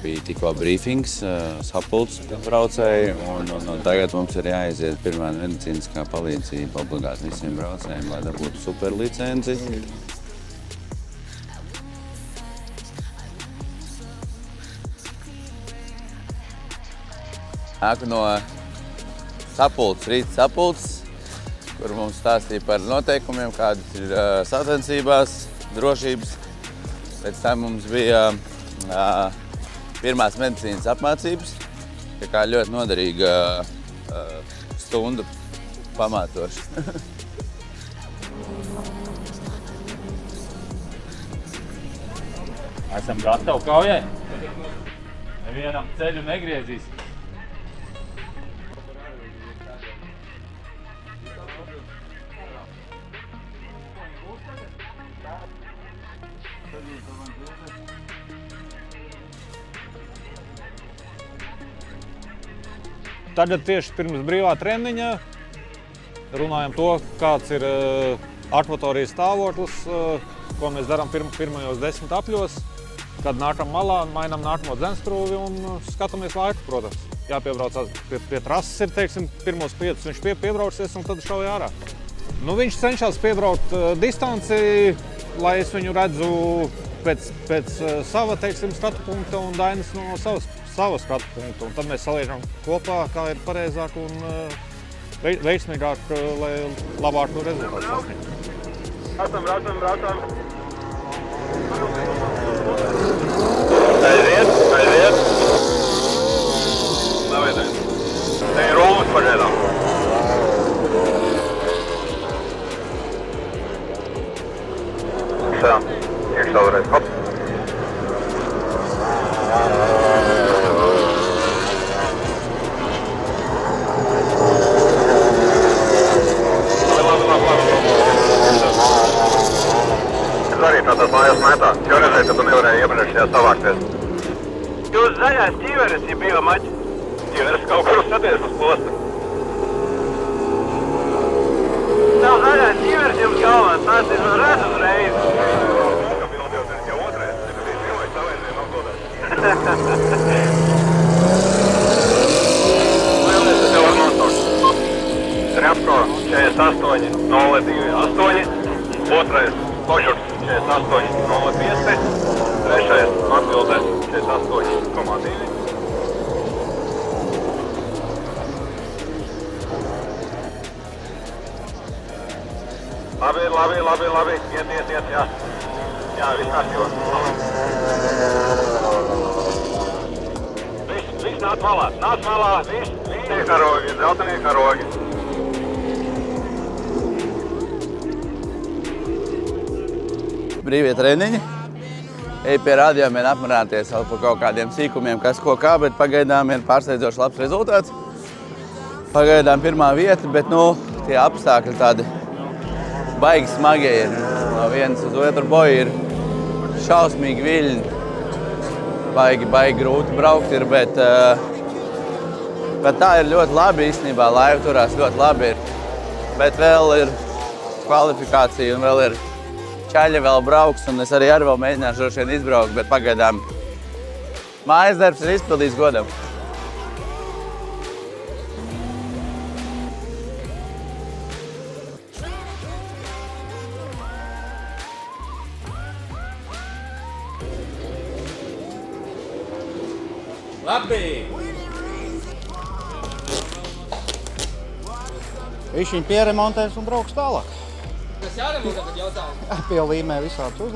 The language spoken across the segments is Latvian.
bija tikko brīfings, sapulcs braucēji, un tagad mums ir jāaiziet pirmā medicīniskā palīdzība obligāti visiem braucējiem, lai dabūtu superlicenci. Nāku no sapulces, rīta sapulces, kur mums stāstīja par noteikumiem, kādas ir sacensībās, drošības. Pēc tam mums bija pirmās medicīnas apmācības, tā kā ļoti noderīga stundu pamātoša. Esam gatavi kaujai. Nevienam ceļu negriezīs. Tagad tieši pirms brīvā treniņa runājam to, kāds ir akvatorijas stāvoklis, ko mēs darām pirmajos 10 apļos, kad nākam malā, mainām nākamo dzenstrūvi un skatāmies laiku, protams. Jāpiebraucās pie trases ir, teiksim, pirmos 5 viņš piebrauksies un tad šauj ārā. Nu, viņš cenšas piebraukt distanci, lai es viņu redzu pēc sava, teiksim, skatu punkta un Dainis no sava skatu punktu. Un tad mēs saliekam kopā, kā ir pareizāk un veiksmīgāk, lai labāku rezultātu sasniegt. Braucam. Aiziet. Naviedēs. Te ir rūmas pagaidām. Tā, iekšā varēs. Hop. Arī tātad mājās metā. Jo redzēju, ka tu nevarēji iepriekšējā savākties. Jūs zaļās ķīveres, ja bija maķi? Ķīveres kaut kur saties uz posta. Nav zaļās ķīveres jums galvā, tās ir redz uzreiz. Ka bildījos jau otrais, ja bija cilvēki savēzēja apgādāt. Lielies, es jau varu nosaukt. Repko 48 02 8, otrais Kožurs 48 05, trešais atbildēs 48,2. Labi. Iet, jā. Jā, viss kārtībā. Viss nāc malā, viss. Karogi, dzeltenie karogi. Brīvie treniņi. Ej pie radiomiem apmarāties vēl par kaut kādiem sīkumiem, kas ko kā, bet pagaidām ir pārsteidzoši labs rezultāts. Pagaidām pirmā vieta, bet tie apstākļi tādi baigi smagi ir. No vienas uz otru boju ir šausmīgi viļņi. Baigi grūti braukt ir, bet tā ir ļoti labi īstenībā. Laiva turās ļoti labi ir. Bet vēl ir kvalifikācija un vēl ir Čaļi vēl brauks, un es arī vēl mēģināšu droši vien izbraukt, bet pagaidām mājas darbs ir izpildīts godam. Labi! Viņš viņu pieremontēs un brauks tālāk. Kas jāremontē, kad jautājums? Pielīmē visādus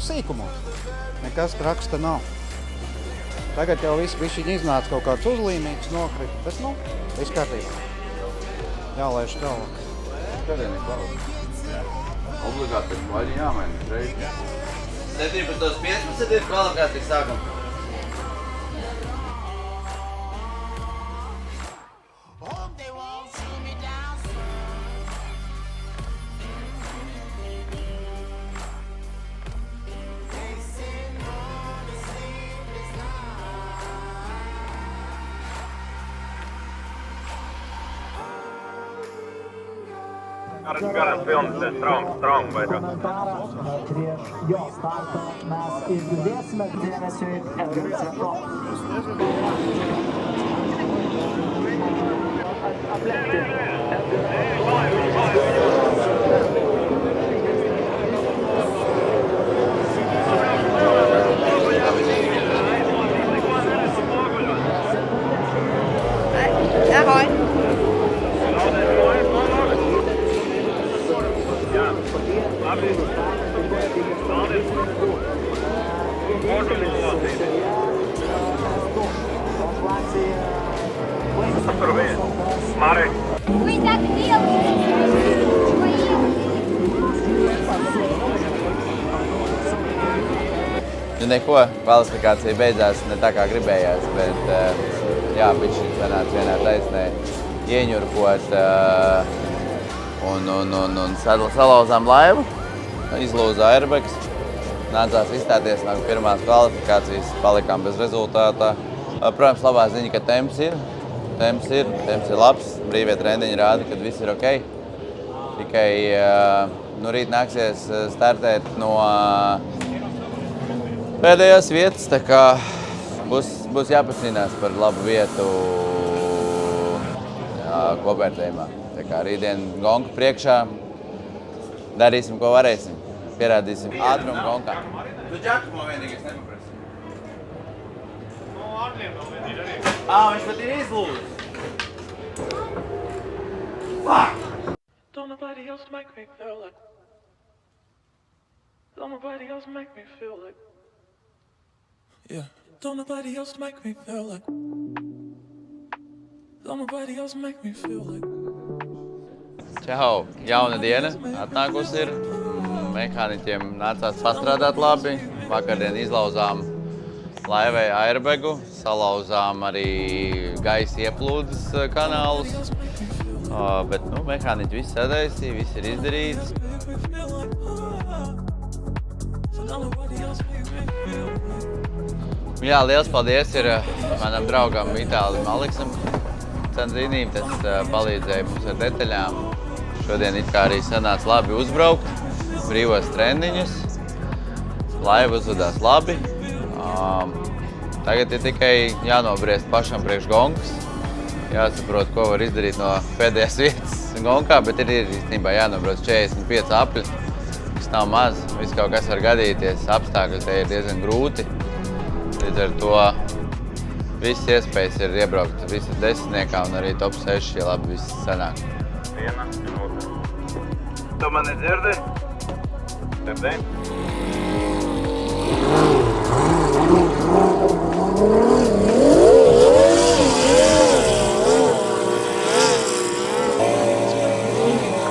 sīkumus. Nekas traks te nav. Tagad jau viss viņa iznāca kaut kāds uzlīmīgs, nokrita, bet viss kārtībā. Jālaiž tālāk. Šodien ir kvalifikācija. Obligāti ir vaļi jāmaina reiz. 17.15 ir kvalifikācija sākuma. Garants pilnas traumu vai kā? Prieš jo startą mes išgirdėsime dėmesiui Edgaras Reto. Aplenkti Ahoj. Tur viens. Mari. Вы так делаете. Nu, neko, kvalifikācija beidzās ne tā kā gribējās, bet jā, bišķi sanāca vienā taisnē ieņurkot un salauzām laivu, izlūza airbags, nācās izstāties no pirmās kvalifikācijas, palikām bez rezultātā. Protams, labā ziņa, ka temps ir labs, brīvie treniņi rāda, ka viss ir ok. Tikai rīt nāksies startēt no pēdējās vietas, tā kā būs jāpacīnās par labu vietu kopvērtējumā. Tā kā rītdien gonka priekšā, darīsim, ko varēsim. Pierādīsim ātrumu gonkā. Tu Džakumo vienīgais nepaprasi? Viņš pat ir izlūdis. Don't nobody else make me feel like. Don't nobody else make me feel like. Yeah. Don't nobody else make me feel like. Don't nobody else make me feel like. Čau! Jauna diena atnākusi ir. Mehāniķiem nācās pastrādāt labi. Vakardien izlauzām laivai airbagu, salauzām arī gaisa ieplūdes kanālus. Bet mehāniķi viss sadaisīja, viss ir izdarīts. Jā, liels paldies ir manam draugam Itālim Aleksam Candrīnīm. Tas palīdzēja mums ar detaļām. Šodien it kā arī sanāca labi uzbraukt, brīvos treniņus. Laiva uzvedās labi. Tagad ir tikai jānobriest pašam priekš gonkas. Jāsaprot, ko var izdarīt no pēdējās vietas gonkā, bet ir īstenībā jānobrauc 45 apļi, kas nav maz. Viss kaut kas var gadīties, apstākļi te ir diezgan grūti. Līdz ar to visas iespējas ir iebraukt visas desmitniekā un arī top 6, ja labi viss sanāk. 1 minūte. Tu mani dzirdi? Dzirdi?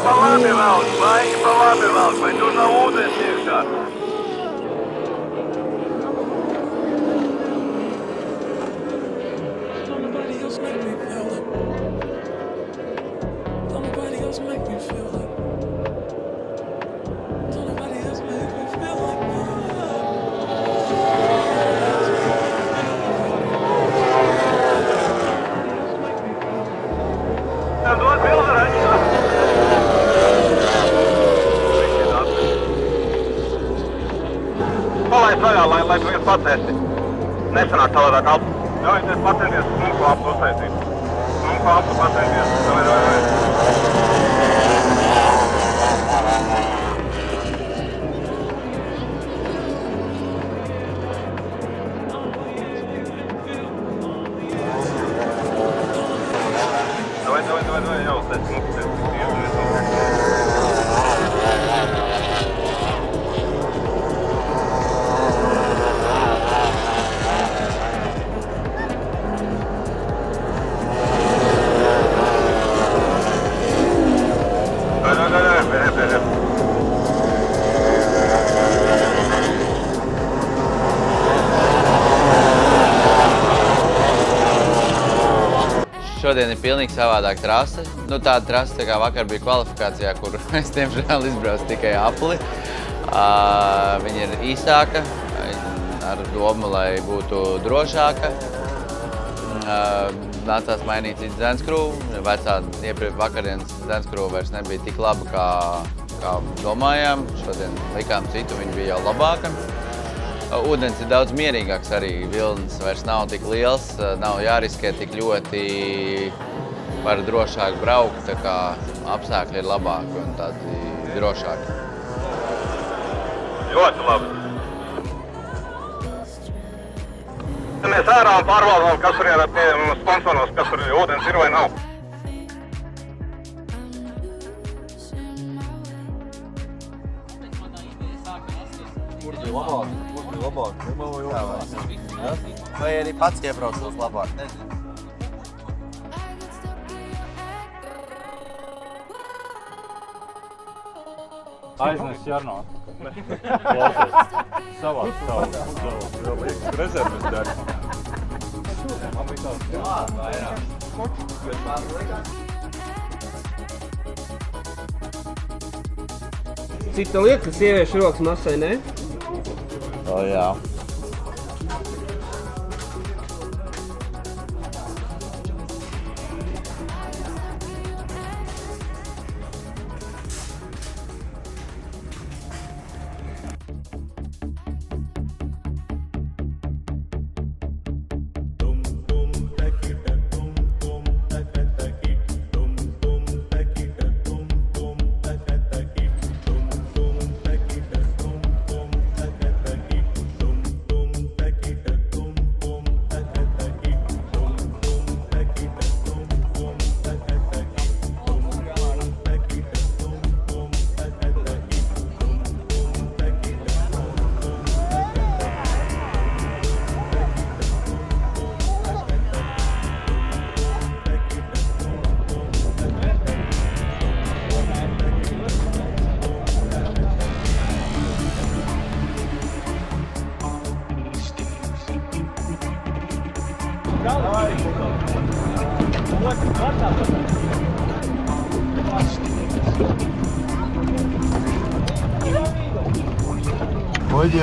Pa labi velk, baigi pa labi velk, vai tur nav ūdens iekšā? Don't nobody else make me feel like. Don't nobody else make me feel like. Don't nobody else make me feel like. Tev dod bildi, Raņģa? Palaid vaļā, lai tu viens pats esi. Nesanāk savādāk alpu. Jā, es pacenties smūku alpu uztaisīt. Smūku alpu pacenties. Vai. Давай, я устать смог. Давай. Šodien ir pilnīgi savādāk trase. Tāda trase, tā kā vakar bija kvalifikācijā, kur es tiemžēl izbraucu tikai apli. Viņa ir īsāka, ar domu, lai būtu drošāka. nācās mainīt citu dzenskruvu. Vecā vakardienas dzenskruva vairs nebija tik laba, kā domājām. Šodien likām citu, viņa bija jau labāka. Ūdens ir daudz mierīgāks arī. Vilnis vairs nav tik liels, nav jāriskē tik ļoti. Var drošāk braukt, tā kā apstākļi ir labāki un tādi drošāki. Ļoti labi. Mēs ārā un pārbaudām, kas tur ir pie sponsoros, kas tur ūdens ir vai nav. Kurš bija labāk? Vai arī pats iebraucos labāk? Nezinu. Aiznes Jarno. Klausies. Savāc. Rezerves dara. Cik tev liekas, ka sieviešu rokas masai, ne? O, jā.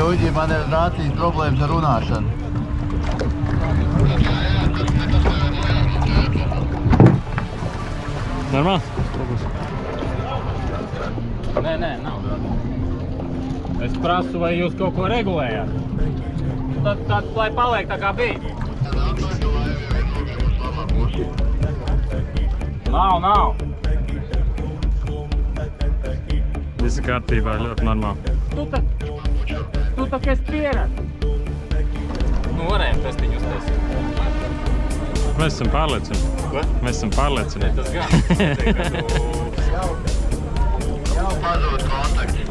Uģi, man ir rācijas problēmas ar runāšanu. Normāls? Nē, nav. Es prasu, vai jūs kaut ko regulējāt. Tad lai paliek tā kā bija. Nav. Visi kārtībā, ļoti normāli. Tu tā kā esi pieredzi. Nu, varējām testiņu uztaisīt. Mēs esam pārliecināti. Ko? Mēs esam pārliecināti. Tas gan. Jau pazūd kontakti.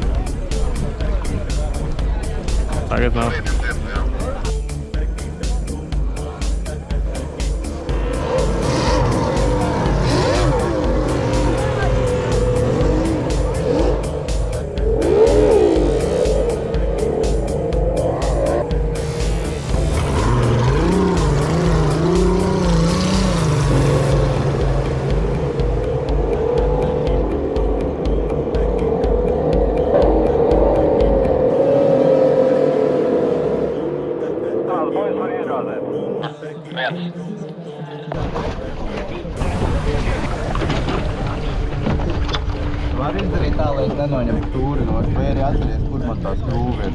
Tagad nav. Var izdarīt tā, lai es nenoņemtu stūri no, vai arī atceries, kur man tā skrūve ir.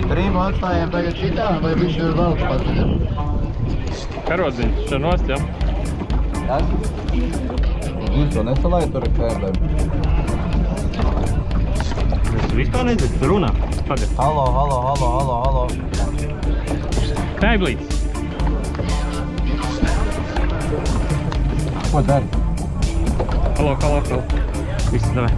Trīmu atstājiem tagad šitā, vai viņš ir vēl pats? Karodziņš, šeit nost, jā? Kas? Viņš to nesalāja tur ar kērdēm. Es vispār nezinu, tu runā. Pagad. Halo. Kaiblīts. Ko dari? Halo. Viss, davai.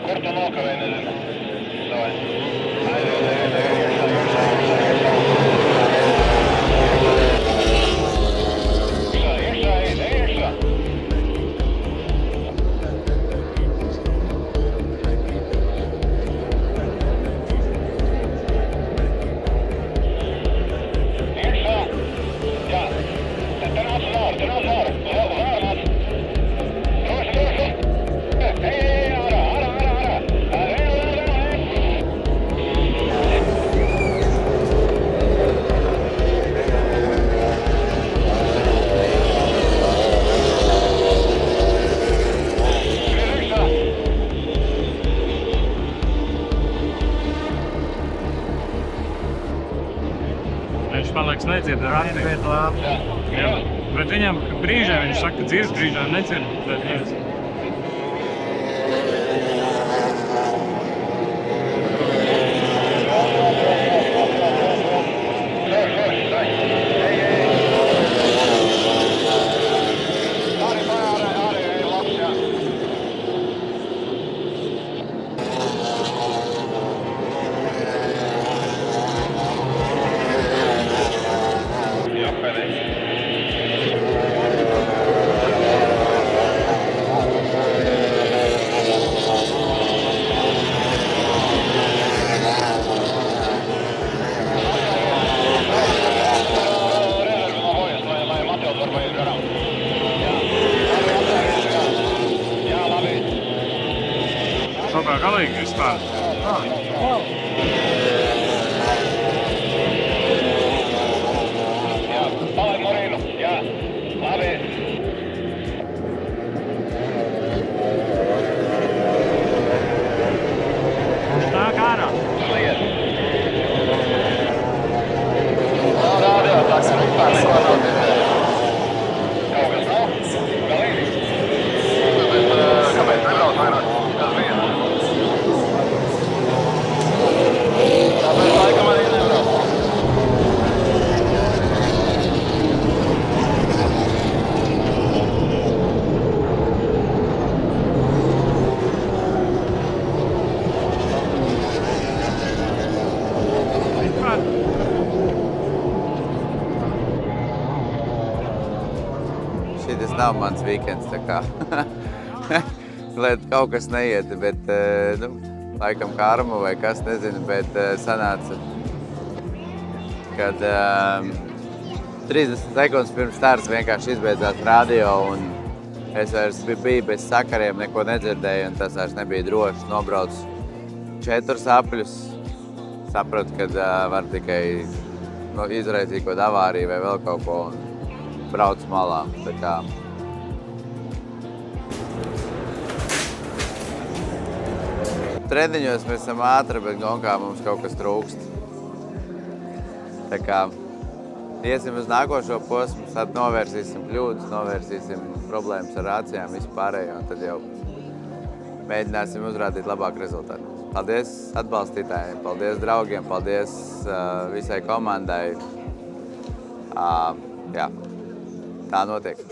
Kur tu nokavēji, nezinu. Davai. Iekšā. Aktiviet labi. Jā, bet viņam brīžiem viņš saka, ka dzird, brīžiem nedzird. Bet, jā. Kaut kā galīgi vispār. Palaid Morīnu, jā, labi. Tā kā ārā. Liet. Radio, tāds ir vispār neko notiek. Kaut kas nav? Galīgi? Bet kāpēc nebrauc vairāk? Kas bija? Tāpēc laikam arī nebrauc. Šitas nav mans weekends, tā kā. Lai kaut kas neiet, bet, nu, laikam karma vai kas, nezinu, bet sanāca, kad 30 sekundes pirms starts vienkārši izbeidzās radio un es vairs biju bez sakariem, neko nedzirdēju un tas vairs nebija droši. Nobraucu 4 apļus, sapratu, kad var tikai izraisīt kaut avāriju vai vēl kaut ko un braucu malā. Tā kā. Treniņos mēs esam ātri, bet gonkā mums kaut kas trūkst. Tā kā iesim uz nākošo posmu, tad novērsīsim kļūdas, novērsīsim problēmas ar rācijām, visu pārējo, un tad jau mēģināsim uzrādīt labāku rezultātu. Paldies atbalstītājiem, paldies draugiem, paldies visai komandai. Jā, tā notiek.